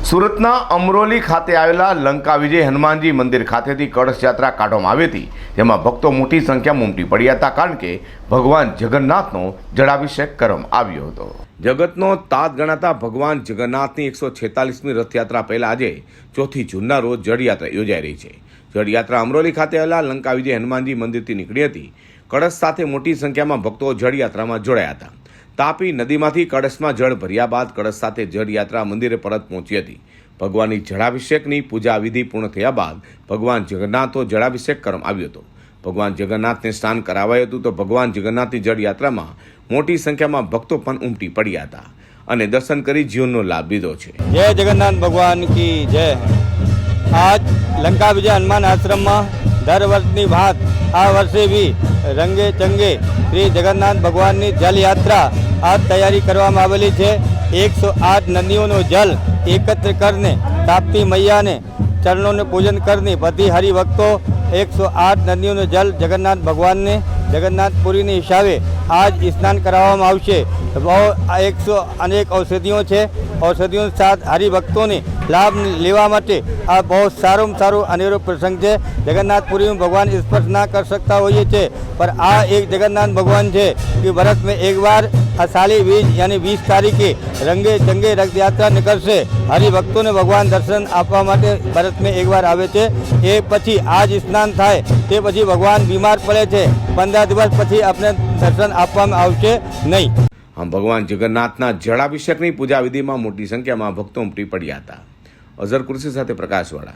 સુરતના અમરોલી ખાતે આવેલા લંકા વિજય હનુમાનજી મંદિર ખાતેથી કળશ યાત્રા કાઢવામાં આવી હતી, જેમાં ભક્તો મોટી સંખ્યામાં ઉમટી પડ્યા હતા, કારણ કે ભગવાન જગન્નાથનો જળાભિષેક કરવામાં આવ્યો હતો। જગતનો તાત ગણાતા ભગવાન જગન્નાથની 146મી રથયાત્રા પહેલા આજે 4 જૂનના રોજ જળયાત્રા યોજાઈ રહી છે। જળયાત્રા અમરોલી ખાતે આવેલા લંકા વિજય હનુમાનજી મંદિરથી નીકળી હતી। કળશ સાથે મોટી સંખ્યામાં ભક્તો જળયાત્રામાં જોડાયા હતા। તાપી નદીમાંથી કળશમાં જળ ભર્યા બાદ કળશ સાથે જળયાત્રા મંદિરે પરત પહોંચી હતી। ભગવાનની જળાભિષેકની પૂજા વિધિ પૂર્ણ થયા બાદ ભગવાન જગન્નાથનો જળાભિષેક કરવામાં આવ્યો હતો। ભગવાન જગન્નાથને સ્નાન કરાવાયું હતું તો ભગવાન જગન્નાથની જળયાત્રામાં મોટી સંખ્યામાં ભક્તો પણ ઉમટી પડ્યા હતા અને દર્શન કરી જીવનનો લાભ લીધો છે। जय जगन्नाथ भगवान की जय। आज लंका विजय हनुमान आश्रम में दर वर्षनी बात आ वर्षे भी रंगे चंगे श्री जगन्नाथ भगवान की जल यात्रा आज तैयारी करवामां आवेली है। 108 नदियों जल एकत्र करने ताप्ती मैया ने चरणों ने पूजन करने बधी हरिभक्तों 108 नदियों जल जगन्नाथ भगवान ने जगन्नाथपुरी ने हिसाबे आज स्नान कराववामां आवशे। बहुत 100 अनेक औषधियों है, औषधियों साथ हरिभक्तों ने लाभ लेवा माटे आ बहुत सारो में सारो अनेरो प्रसंग है। जगन्नाथपुरी में भगवान स्पर्श ना कर सकता होइए छे, पर आ एक जगन्नाथ भगवान है कि वर्ष में एक बार अषाढ़ी बीज यानी 20 तारीखे रंगे चंगे रथ यात्रा निकलશે। हरिभक्तों ने भगवान दर्शन आपवा माटे वर्ष में एक बार आवे छे। ए पछी आज स्नान थाय ते पछी भगवान बीमार पड़े छे, 15 દિવસ પછી अपने दर्शन आपवामां आवशे नहीं। આમ ભગવાન જગન્નાથના જળાભિષેકની પૂજા વિધિમાં મોટી સંખ્યામાં ભક્તો ઉમટી પડ્યા હતા। અઝર કુર્સી સાથે પ્રકાશવાળા।